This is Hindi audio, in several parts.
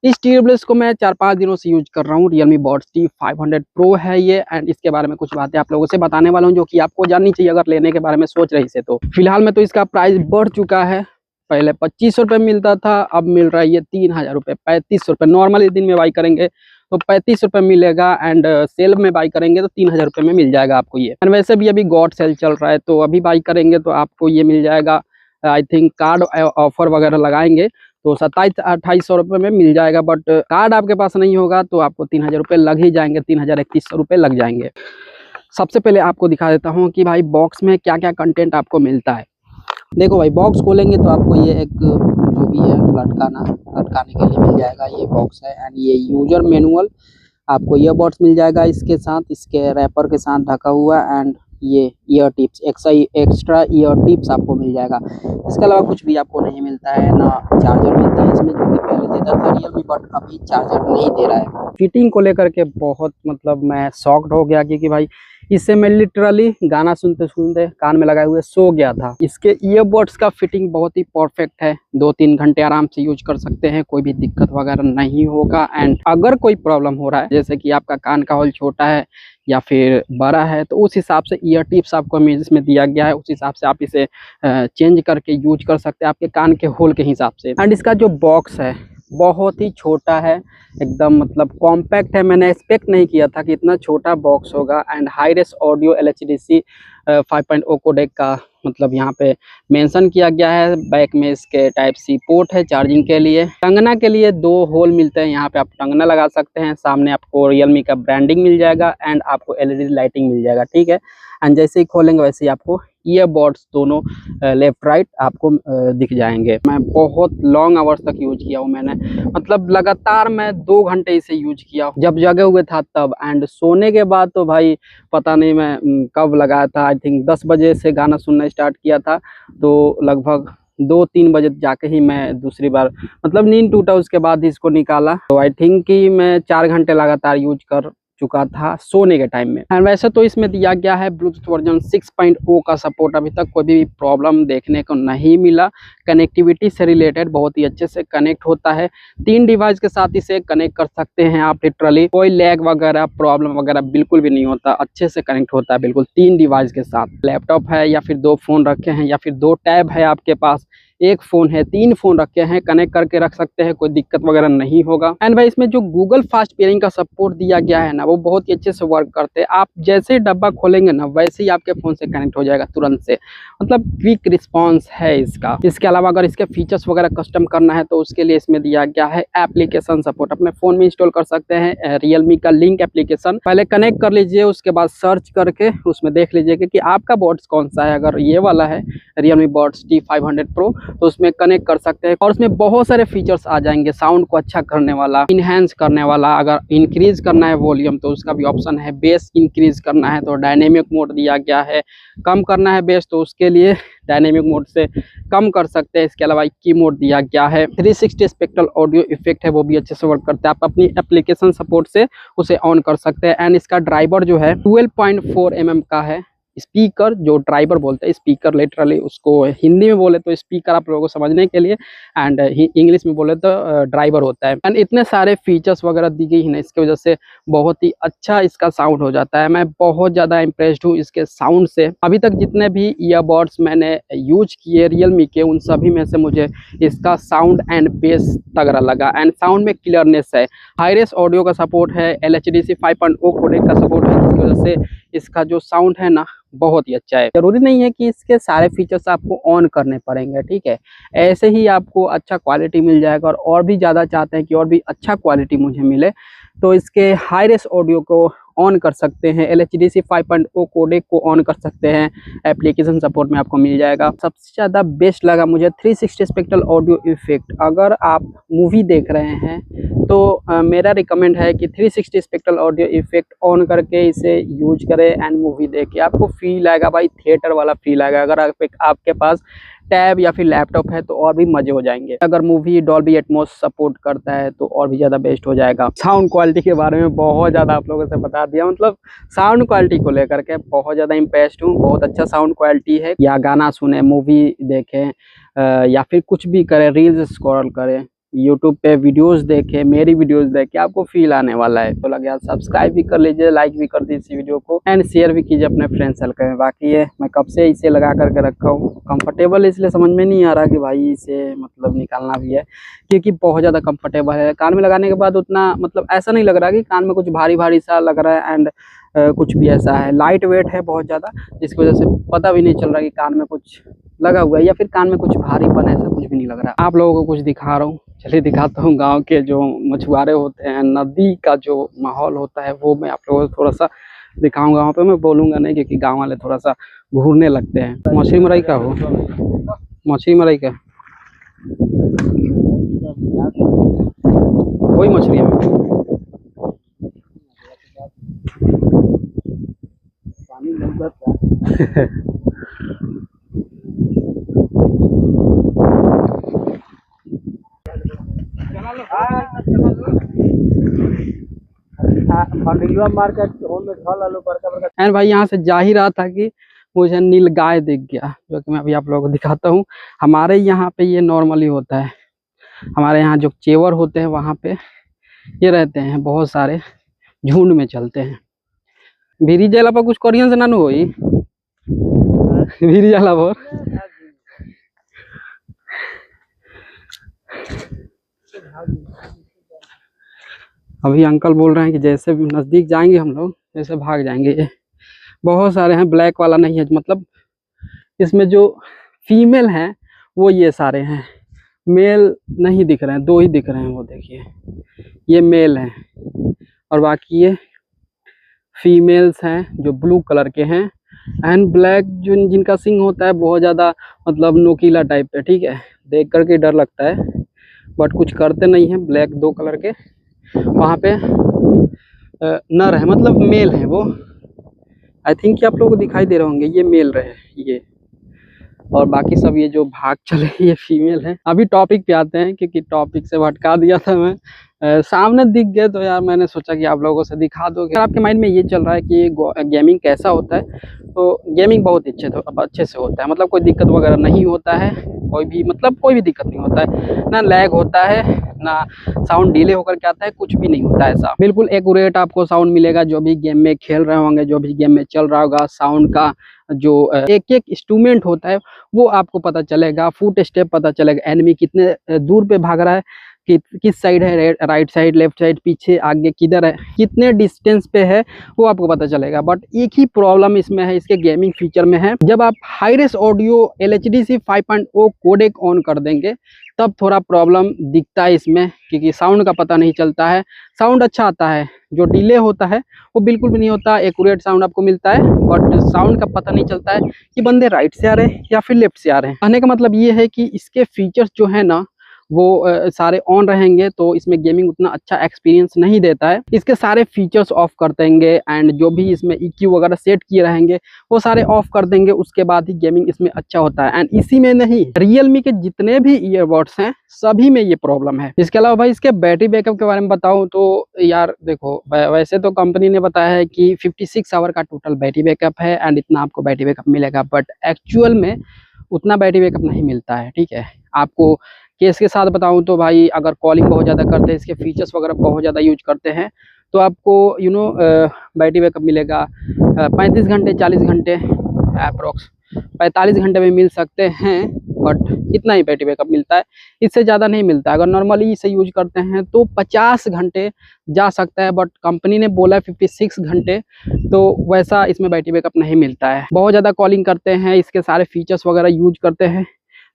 इस टीयरब्लेस को मैं 4-5 दिनों से यूज कर रहा हूँ। Realme Buds T500 Pro है ये, एंड इसके बारे में कुछ बातें आप लोगों से बताने वाला हूँ जो कि आपको जाननी चाहिए अगर लेने के बारे में सोच रही से। तो फिलहाल में तो इसका प्राइस बढ़ चुका है, पहले 2500 रुपये मिलता था, अब मिल रहा है ये 3000 रुपये, 3500 रुपये। नॉर्मली दिन में बाई करेंगे तो 35 रुपये मिलेगा, एंड सेल में बाई करेंगे तो 3000 रुपये में मिल जाएगा आपको ये। एंड वैसे भी अभी गॉड सेल चल रहा है, तो अभी बाई करेंगे तो आपको ये मिल जाएगा। आई थिंक कार्ड ऑफर वगैरह लगाएंगे तो 2700-2800 रुपये में मिल जाएगा, बट कार्ड आपके पास नहीं होगा तो आपको 3000 रुपये लग ही जाएंगे, 3100 रुपये लग जाएंगे। सबसे पहले आपको दिखा देता हूँ कि भाई बॉक्स में क्या क्या कंटेंट आपको मिलता है। देखो भाई, बॉक्स खोलेंगे तो आपको ये एक जो भी है लटकाने के लिए मिल जाएगा, ये बॉक्स है। एंड ये यूजर मैनुअल, आपको ईयरबड्स मिल जाएगा इसके साथ, इसके रैपर के साथ ढका हुआ। एंड ये year tips, extra year tips आपको मिल जाएगा। इसके अलावा कुछ भी आपको नहीं मिलता है, ना चार्जर मिलता है इसमें, जो कि पहले देता था Realme, बट अभी चार्जर नहीं दे रहा है। फिटिंग को लेकर के बहुत मतलब मैं शॉक्ड हो गया, क्योंकि भाई इससे मैं लिटरली गाना सुनते सुनते कान में लगाए हुए सो गया था। इसके ईयरबड्स का फिटिंग बहुत ही परफेक्ट है, 2-3 घंटे आराम से यूज कर सकते हैं, कोई भी दिक्कत वगैरह नहीं होगा। एंड अगर कोई प्रॉब्लम हो रहा है, जैसे कि आपका कान का होल छोटा है या फिर बड़ा है, तो उस हिसाब से ईयर टिप्स आपको इसमें दिया गया है, उस हिसाब से आप इसे चेंज करके यूज कर सकते हैं आपके कान के होल के हिसाब से। एंड इसका जो बॉक्स है बहुत ही छोटा है, एकदम मतलब कॉम्पैक्ट है। मैंने एक्सपेक्ट नहीं किया था कि इतना छोटा बॉक्स होगा। And high res audio LHDC 5.0 codec का मतलब यहाँ पे मेंशन किया गया है। बैक में इसके टाइप-C पोर्ट है चार्जिंग के लिए। टंगना के लिए 2 होल मिलते हैं, यहाँ पे आप टंगना लगा सकते हैं। सामने आपको Realme का ब्रांडिंग मिल जाएगा, एंड आपको LED लाइटिंग मिल जाएगा, ठीक है। एंड जैसे ही खोलेंगे वैसे ही आपको ईयरबड्स दोनों लेफ्ट राइट आपको दिख जाएंगे। मैं बहुत लॉन्ग आवर्स तक यूज किया हूँ मैंने, मतलब लगातार मैं 2 घंटे इसे यूज किया जब जगे हुए था तब। एंड सोने के बाद तो भाई पता नहीं मैं कब लगाया था, आई थिंक 10 बजे से गाना सुनना स्टार्ट किया था, तो लगभग 2-3 बजे जाके ही मैं दूसरी बार मतलब नींद टूटा, उसके बाद ही इसको निकाला। तो आई थिंक कि मैं 4 घंटे लगातार यूज कर चुका था सोने के टाइम में। एंड वैसे तो इसमें दिया गया है ब्लूटूथ वर्जन 6.0 का सपोर्ट। अभी तक कोई भी प्रॉब्लम देखने को नहीं मिला। कनेक्टिविटी से रिलेटेड बहुत ही अच्छे से कनेक्ट होता है। 3 डिवाइस के साथ इसे कनेक्ट कर सकते हैं आप लिटरली, कोई लैग वगैरह प्रॉब्लम वगैरह बिल्कुल भी नहीं होता, अच्छे से कनेक्ट होता है बिल्कुल 3 डिवाइस के साथ। लैपटॉप है या फिर 2 फोन रखे हैं या फिर 2 टैब है आपके पास, 1 फोन है, 3 फोन रखे हैं, कनेक्ट करके रख सकते हैं, कोई दिक्कत वगैरह नहीं होगा। एंड भाई इसमें जो गूगल फास्ट पेयरिंग का सपोर्ट दिया गया है ना, वो बहुत ही अच्छे से वर्क करते हैं। आप जैसे ही डब्बा खोलेंगे ना, वैसे ही आपके फोन से कनेक्ट हो जाएगा तुरंत से, मतलब क्विक रिस्पॉन्स है इसका। इसके अलावा अगर इसके फीचर्स वगैरह कस्टम करना है तो उसके लिए इसमें दिया गया है एप्लीकेशन सपोर्ट। अपने फोन में इंस्टॉल कर सकते हैं Realme का लिंक एप्लीकेशन, पहले कनेक्ट कर लीजिए, उसके बाद सर्च करके उसमें देख लीजिएगा कि आपका बड्स कौन सा है। अगर ये वाला है Realme Buds T500 Pro तो उसमें कनेक्ट कर सकते हैं, और उसमें बहुत सारे फीचर्स आ जाएंगे, साउंड को अच्छा करने वाला, इनहेंस करने वाला। अगर इंक्रीज करना है वॉल्यूम तो उसका भी ऑप्शन है, बेस इंक्रीज करना है तो डायनेमिक मोड दिया गया है, कम करना है बेस तो उसके लिए डायनेमिक मोड से कम कर सकते हैं। इसके अलावा की मोड दिया गया है। 360 स्पेक्ट्रल ऑडियो इफेक्ट है, वो भी अच्छे से वर्क करता है, आप अपनी एप्लीकेशन सपोर्ट से उसे ऑन कर सकते हैं। एंड इसका ड्राइवर जो है 12.4 mm का है। स्पीकर जो ड्राइवर बोलते हैं, स्पीकर लिटरली उसको हिंदी में बोले तो स्पीकर आप लोगों को समझने के लिए, एंड इंग्लिश में बोले तो ड्राइवर होता है। एंड इतने सारे फीचर्स वगैरह दी गई है ना, इसके वजह से बहुत ही अच्छा इसका साउंड हो जाता है। मैं बहुत ज़्यादा इम्प्रेस्ड हूँ इसके साउंड से। अभी तक जितने भी ईयरबड्स मैंने यूज किए Realme के, उन सभी में से मुझे इसका साउंड एंड बेस तगड़ा लगा। एंड साउंड में क्लियरनेस है, हाई रेस ऑडियो का सपोर्ट है, LHDC 5.0 कोडेक का सपोर्ट है, जिसकी वजह से इसका जो साउंड है ना बहुत ही अच्छा है। जरूरी नहीं है कि इसके सारे फीचर्स आपको ऑन करने पड़ेंगे, ठीक है, ऐसे ही आपको अच्छा क्वालिटी मिल जाएगा। और भी ज़्यादा चाहते हैं कि और भी अच्छा क्वालिटी मुझे मिले तो इसके हाई रेस ऑडियो को ऑन कर सकते हैं, LHDC 5.0 कोडेक को ऑन कर सकते हैं, एप्लीकेशन सपोर्ट में आपको मिल जाएगा। सबसे ज़्यादा बेस्ट लगा मुझे 360 स्पेक्ट्रल ऑडियो इफेक्ट। अगर आप मूवी देख रहे हैं तो मेरा रिकमेंड है कि 360 स्पेक्ट्रल ऑडियो इफेक्ट ऑन करके इसे यूज करें एंड मूवी देखें, आपको फील आएगा भाई, थिएटर वाला फील आएगा। अगर आपके पास टैब या फिर लैपटॉप है तो और भी मजे हो जाएंगे। अगर मूवी डॉल्बी एटमॉस सपोर्ट करता है तो और भी ज़्यादा बेस्ट हो जाएगा। साउंड क्वालिटी के बारे में बहुत ज़्यादा आप लोगों से बता दिया, मतलब साउंड क्वालिटी को लेकर के बहुत ज़्यादा इम्प्रेस्ड हूँ। बहुत अच्छा साउंड क्वालिटी है, या गाना सुने, मूवी देखें या फिर कुछ भी करें, रील्स स्क्रॉल करें, यूट्यूब पे वीडियोस देखे, मेरी वीडियोस देखे, आपको फील आने वाला है। तो लगे सब्सक्राइब भी कर लीजिए, लाइक भी कर दीजिए इस वीडियो को एंड शेयर भी कीजिए अपने फ्रेंड सर्कल में। बाकी ये मैं कब से इसे लगा करके रखा हूँ, कंफर्टेबल इसलिए समझ में नहीं आ रहा कि भाई इसे मतलब निकालना भी है, क्योंकि बहुत ज़्यादा कंफर्टेबल है। कान में लगाने के बाद उतना मतलब ऐसा नहीं लग रहा कि कान में कुछ भारी भारी सा लग रहा है एंड कुछ भी ऐसा है। लाइट वेट है बहुत ज़्यादा, जिसकी वजह से पता भी नहीं चल रहा कि कान में कुछ लगा हुआ है या फिर कान में कुछ भारीपन ऐसा कुछ भी नहीं लग रहा। आप लोगों को कुछ दिखा रहा हूँ, चलिए दिखाता हूँ। गांव के जो मछुआरे होते हैं, नदी का जो माहौल होता है वो मैं आप लोगों को थोड़ा सा दिखाऊंगा। वहाँ पे मैं बोलूँगा नहीं, क्योंकि गाँव वाले थोड़ा सा घूरने लगते हैं। मछली मराई का हो, मछली मराई का वही मछली है। पानी लग जाता है। एंड भाई यहाँ से जा ही रहा था कि मुझे नील गाय दिख गया, जो कि मैं अभी आप लोगों को दिखाता हूँ। हमारे यहाँ पे ये नॉर्मली होता है, हमारे यहाँ जो चेवर होते हैं वहाँ पे ये रहते हैं, बहुत सारे झुंड में चलते हैं। भीरी जाला पर कुछ कोरियन से नानू होई भीरी जाला पर अभी अंकल बोल रहे हैं कि जैसे भी नजदीक जाएंगे हम लोग जैसे भाग जाएंगे। ये बहुत सारे हैं, ब्लैक वाला नहीं है, मतलब इसमें जो फीमेल हैं वो ये सारे हैं, मेल नहीं दिख रहे हैं, दो ही दिख रहे हैं। वो देखिए ये मेल हैं और बाकी ये फीमेल्स हैं जो ब्लू कलर के हैं एंड ब्लैक जो जिनका सिंग होता है बहुत ज़्यादा मतलब नोकीला टाइप पे, ठीक है, देख करके डर लगता है बट कुछ करते नहीं है। ब्लैक दो कलर के वहाँ पे नर है, मतलब मेल है वो। आई थिंक कि आप लोगों को दिखाई दे रहे होंगे, ये मेल रहे ये, और बाकी सब ये जो भाग चले ये फीमेल है। अभी टॉपिक पे आते हैं, क्योंकि टॉपिक से भटका दिया था मैं। सामने दिख गए तो यार मैंने सोचा कि आप लोगों से दिखा दो। अगर आपके माइंड में ये चल रहा है कि गेमिंग कैसा होता है, तो गेमिंग बहुत अच्छे से होता है, मतलब कोई दिक्कत वगैरह नहीं होता है, कोई भी दिक्कत नहीं होता है, ना लैग होता है, ना साउंड डिले होकर के आता है, कुछ भी नहीं होता है ऐसा। बिल्कुल एक्यूरेट आपको साउंड मिलेगा। जो भी गेम में खेल रहे होंगे, जो भी गेम में चल रहा होगा, साउंड का जो एक एक इंस्ट्रूमेंट होता है वो आपको पता चलेगा, फुट स्टेप पता चलेगा, एनिमी कितने दूर पे भाग रहा है, किस साइड है, राइट साइड, लेफ्ट साइड, पीछे आगे किधर है, कितने डिस्टेंस पे है, वो आपको पता चलेगा। बट एक ही प्रॉब्लम इसमें है, इसके गेमिंग फीचर में है, जब आप high res audio LHDC 5.0 codec on कर देंगे तब थोड़ा प्रॉब्लम दिखता है इसमें, क्योंकि साउंड का पता नहीं चलता है। साउंड अच्छा आता है, जो डिले होता है वो बिल्कुल भी नहीं होता, एक्यूरेट साउंड आपको मिलता है, बट साउंड का पता नहीं चलता है कि बंदे राइट से आ रहे हैं या फिर लेफ्ट से आ रहे हैं। कहने का मतलब ये है कि इसके फीचर्स जो है ना वो सारे ऑन रहेंगे तो इसमें गेमिंग उतना अच्छा एक्सपीरियंस नहीं देता है। इसके सारे फीचर्स ऑफ कर देंगे एंड जो भी इसमें EQ वगैरह सेट किए रहेंगे वो सारे ऑफ कर देंगे, उसके बाद ही गेमिंग इसमें अच्छा होता है। एंड इसी में नहीं, रियलमी के जितने भी ईयरबड्स हैं सभी में ये प्रॉब्लम है। इसके अलावा भाई इसके बैटरी बैकअप के बारे में बताऊं तो यार देखो, वैसे तो कंपनी ने बताया है कि 56 आवर का टोटल बैटरी बैकअप है एंड इतना आपको बैटरी बैकअप मिलेगा, बट एक्चुअल में उतना बैटरी बैकअप नहीं मिलता है, ठीक है। आपको केस के साथ बताऊं तो भाई अगर कॉलिंग बहुत ज़्यादा करते हैं, इसके फीचर्स वगैरह बहुत ज़्यादा यूज करते हैं, तो आपको बैटरी बैकअप मिलेगा 35 घंटे 40 घंटे अप्रोक्स 45 घंटे में मिल सकते हैं, बट इतना ही बैटरी बैकअप मिलता है, इससे ज़्यादा नहीं मिलता। अगर नॉर्मली इसे यूज करते हैं तो 50 घंटे जा सकता है, बट कंपनी ने बोला 56 घंटे, तो वैसा इसमें बैटरी बैकअप नहीं मिलता है। बहुत ज़्यादा कॉलिंग करते हैं, इसके सारे फीचर्स वगैरह यूज करते हैं,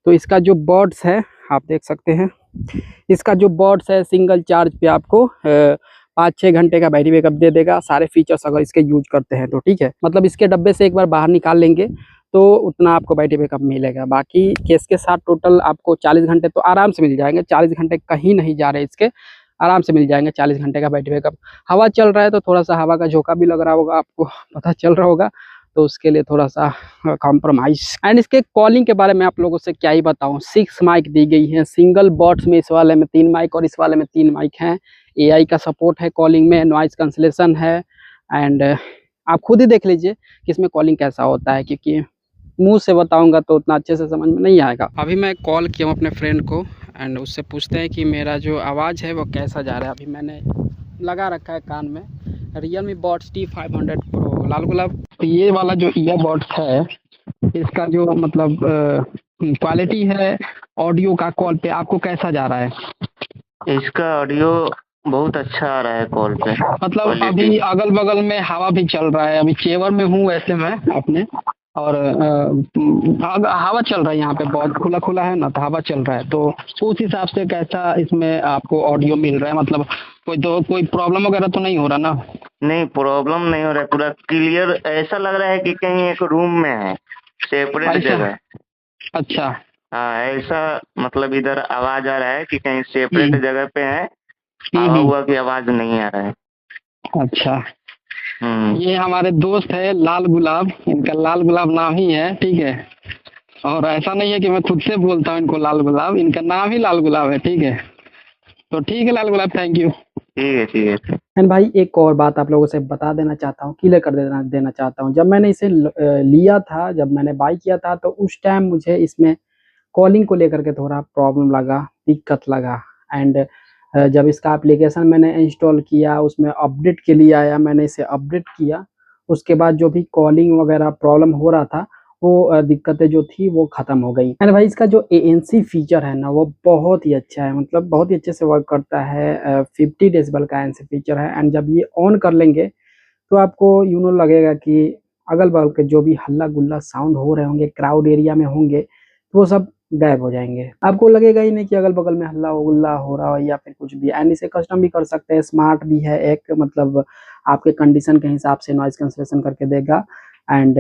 तो इसका जो बर्ड्स है आप देख सकते हैं, इसका जो बर्ड्स है सिंगल चार्ज पे आपको 5-6 घंटे का बैटरी बैकअप दे देगा, सारे फीचर्स अगर इसके यूज करते हैं तो, ठीक है। मतलब इसके डब्बे से एक बार बाहर निकाल लेंगे तो उतना आपको बैटरी बैकअप मिलेगा। बाकी केस के साथ टोटल आपको 40 घंटे तो आराम से मिल जाएंगे, 40 घंटे कहीं नहीं जा रहे इसके, आराम से मिल जाएंगे 40 घंटे का बैटरी बैकअप। हवा चल रहा है तो थोड़ा सा हवा का झोंका भी लग रहा होगा, आपको पता चल रहा होगा, तो उसके लिए थोड़ा सा कॉम्प्रोमाइज। एंड इसके कॉलिंग के बारे में आप लोगों से क्या ही बताऊं, 6 माइक दी गई है सिंगल बॉट्स में, इस वाले में 3 माइक और इस वाले में 3 माइक हैं। AI का सपोर्ट है कॉलिंग में, नॉइज कैंसलेशन है एंड आप खुद ही देख लीजिए कि इसमें कॉलिंग कैसा होता है, क्योंकि मुंह से बताऊंगा तो उतना अच्छे से समझ में नहीं आएगा। अभी मैं कॉल किया हूँ अपने फ्रेंड को एंड उससे पूछते हैं कि मेरा जो आवाज़ है वो कैसा जा रहा है। अभी मैंने लगा रखा है कान में Realme Buds T500 Pro लाल गुलाब। ये वाला जो ईयरबड्स है इसका जो मतलब क्वालिटी है ऑडियो का कॉल पे आपको कैसा जा रहा है? इसका ऑडियो बहुत अच्छा आ रहा है कॉल पे। मतलब क्वालिटी अभी अगल बगल में हवा भी चल रहा है, अभी चेवर में हूँ वैसे मैं अपने, और हवा चल रहा है यहाँ पे, बहुत खुला खुला है ना तो हवा चल रहा है, तो उस हिसाब से कैसा इसमें आपको ऑडियो मिल रहा है? मतलब कोई प्रॉब्लम वगैरह तो नहीं हो रहा ना? नहीं, प्रॉब्लम नहीं हो रहा है, पूरा क्लियर। ऐसा लग रहा है कि कहीं एक रूम में है, सेपरेट ऐसा? जगह। अच्छा। हाँ, ऐसा मतलब इधर आवाज आ रहा है कि कहीं सेपरेट हम्म जगह पे है। हवा हम्म। हुआ की आवाज नहीं आ रहा है। अच्छा, हम्म। ये हमारे दोस्त है लाल गुलाब, इनका लाल गुलाब नाम ही है, ठीक है। और ऐसा नहीं है कि मैं खुद से बोलता हूँ इनको लाल गुलाब, इनका नाम ही लाल गुलाब है, ठीक है। तो ठीक है लाल गुलाब, थैंक यू। ठीक है, ठीक है। एंड भाई एक और बात आप लोगों से बता देना चाहता हूँ, क्लियर कर देना चाहता हूँ। जब मैंने इसे लिया था, जब मैंने बाय किया था, तो उस टाइम मुझे इसमें कॉलिंग को लेकर के थोड़ा प्रॉब्लम लगा, दिक्कत लगा। एंड जब इसका एप्लीकेशन मैंने इंस्टॉल किया, उसमें अपडेट के लिए आया, मैंने इसे अपडेट किया, उसके बाद जो भी कॉलिंग वगैरह प्रॉब्लम हो रहा था, वो दिक्कतें जो थी वो ख़त्म हो गई। एंड भाई इसका जो ANC फीचर है ना, वो बहुत ही अच्छा है, मतलब बहुत ही अच्छे से वर्क करता है। 50 डेसिबल का ANC फीचर है। एंड जब ये ऑन कर लेंगे तो आपको लगेगा कि अगल बगल के जो भी हल्ला गुल्ला साउंड हो रहे होंगे, क्राउड एरिया में होंगे, तो वो सब गायब हो जाएंगे। आपको लगेगा ही नहीं कि अगल बगल में हल्ला गुल्ला हो रहा हो या फिर कुछ भी। एंड इसे कस्टम भी कर सकते हैं, स्मार्ट भी है एक, मतलब आपके कंडीशन के हिसाब से नॉइज कैंसलेशन करके देगा। एंड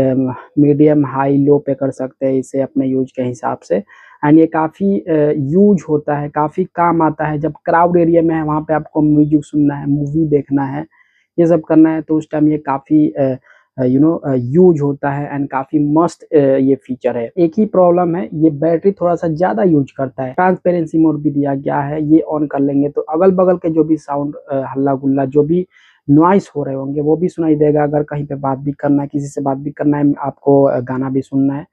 मीडियम हाई लो पे कर सकते हैं इसे अपने यूज के हिसाब से। एंड ये काफ़ी यूज होता है, काफ़ी काम आता है। जब क्राउड एरिया में है, वहाँ पे आपको म्यूजिक सुनना है, मूवी देखना है, ये सब करना है, तो उस टाइम ये काफ़ी यूज होता है। एंड काफ़ी मस्त ये फीचर है। एक ही प्रॉब्लम है, ये बैटरी थोड़ा सा ज़्यादा यूज करता है। ट्रांसपेरेंसी मोड भी दिया गया है, ये ऑन कर लेंगे तो अगल बगल के जो भी साउंड हल्ला गुल्ला जो भी नॉइस हो रहे होंगे वो भी सुनाई देगा। अगर कहीं पे बात भी करना है, किसी से बात भी करना है, आपको गाना भी सुनना है,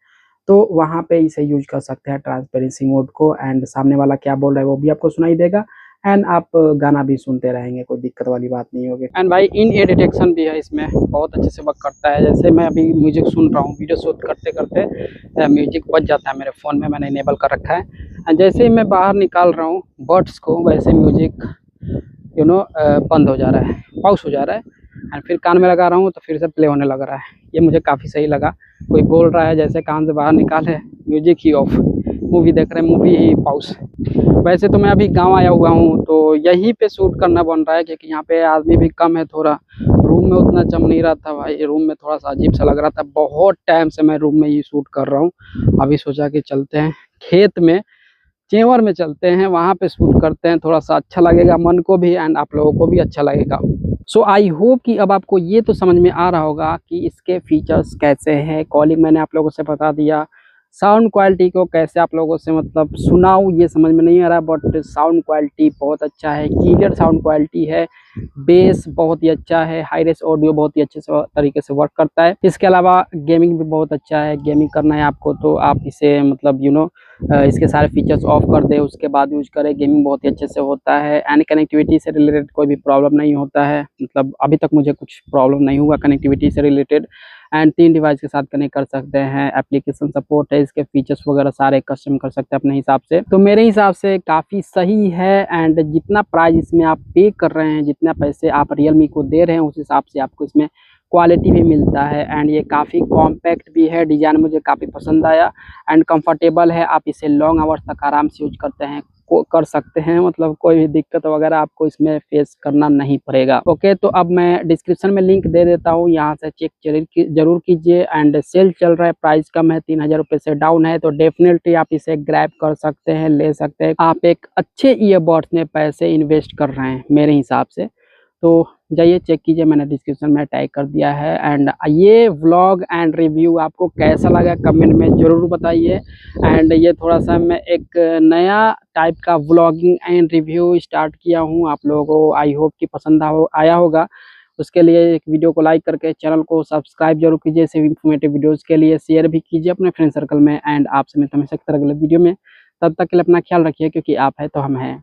तो वहाँ पे इसे यूज कर सकते हैं ट्रांसपेरेंसी मोड को। एंड सामने वाला क्या बोल रहा है वो भी आपको सुनाई देगा। एंड आप गाना भी सुनते रहेंगे, कोई दिक्कत वाली बात नहीं होगी। एंड भाई इन एयर डिटेक्शन भी है इसमें, बहुत अच्छे से वर्क करता है। जैसे मैं अभी म्यूजिक सुन रहा हूँ, वीडियो शूट करते करते म्यूजिक बज जाता है मेरे फ़ोन में, मैंने इनेबल कर रखा है। एंड जैसे ही मैं बाहर निकाल रहा हूँ बर्ड्स को, वैसे म्यूजिक बंद हो जा रहा है, पॉज हो जा रहा है। एंड फिर कान में लगा रहा हूँ तो फिर से प्ले होने लग रहा है। ये मुझे काफ़ी सही लगा। कोई बोल रहा है, जैसे कान से बाहर निकाले म्यूजिक ही ऑफ, मूवी देख रहे हैं मूवी ही पॉज। वैसे तो मैं अभी गांव आया हुआ हूँ, तो यहीं पे शूट करना बन रहा है, क्योंकि यहाँ पे आदमी भी कम है थोड़ा। रूम में उतना जम नहीं रहा था भाई, रूम में थोड़ा सा अजीब सा लग रहा था। बहुत टाइम से मैं रूम में ही शूट कर रहा हूँ। अभी सोचा कि चलते हैं खेत में, चेवर में चलते हैं, वहाँ पे शूट करते हैं, थोड़ा सा अच्छा लगेगा मन को भी एंड आप लोगों को भी अच्छा लगेगा। सो आई होप कि अब आपको ये तो समझ में आ रहा होगा कि इसके फीचर्स कैसे हैं। कॉलिंग मैंने आप लोगों से बता दिया, साउंड क्वालिटी को कैसे आप लोगों से मतलब सुनाऊँ ये समझ में नहीं आ रहा, बट साउंड क्वालिटी बहुत अच्छा है, क्लियर साउंड क्वालिटी है। बेस बहुत ही अच्छा है, हाई रेस ऑडियो बहुत ही अच्छे से तरीके से वर्क करता है। इसके अलावा गेमिंग भी बहुत अच्छा है। गेमिंग करना है आपको तो आप इसे मतलब इसके सारे फीचर्स ऑफ कर दे, उसके बाद यूज करें, गेमिंग बहुत ही अच्छे से होता है। एंड कनेक्टिविटी से रिलेटेड कोई भी प्रॉब्लम नहीं होता है, मतलब अभी तक मुझे कुछ प्रॉब्लम नहीं हुआ कनेक्टिविटी से रिलेटेड। एंड 3 डिवाइस के साथ कनेक्ट कर सकते हैं, एप्लीकेशन सपोर्ट है, इसके फीचर्स वगैरह सारे कस्टम कर सकते हैं अपने हिसाब से। तो मेरे हिसाब से काफ़ी सही है। एंड जितना प्राइस इसमें आप पे कर रहे हैं, जितना पैसे आप रियलमी को दे रहे हैं, उस हिसाब से आपको इसमें क्वालिटी भी मिलता है। एंड ये काफ़ी कॉम्पैक्ट भी है, डिज़ाइन मुझे काफ़ी पसंद आया। एंड कंफर्टेबल है, आप इसे लॉन्ग आवर्स तक आराम से यूज करते हैं कर सकते हैं, मतलब कोई भी दिक्कत वगैरह आपको इसमें फेस करना नहीं पड़ेगा। ओके, तो अब मैं डिस्क्रिप्शन में लिंक दे देता हूँ, यहाँ से चेक जरूर कीजिए। एंड सेल चल रहा है, प्राइस कम है, 3000 रुपये से डाउन है, तो डेफिनेटली आप इसे ग्रैब कर सकते हैं, ले सकते हैं। आप एक अच्छे ईयरबड्स में पैसे इन्वेस्ट कर रहे हैं मेरे हिसाब से, तो जाइए चेक कीजिए, मैंने डिस्क्रिप्शन में टैग कर दिया है। एंड ये व्लॉग एंड रिव्यू आपको कैसा लगा कमेंट में ज़रूर बताइए। एंड ये थोड़ा सा मैं एक नया टाइप का व्लॉगिंग एंड रिव्यू स्टार्ट किया हूँ, आप लोगों को आई होप कि पसंद आया होगा। उसके लिए एक वीडियो को लाइक करके चैनल को सब्सक्राइब जरूर कीजिए। ऐसे इन्फॉर्मेटिव वीडियोज़ के लिए शेयर भी कीजिए अपने फ्रेंड सर्कल में। एंड आपसे मैं हमेशा की तरह अगले वीडियो में तब तक के लिए अपना ख्याल रखिए, क्योंकि आप है तो हम हैं।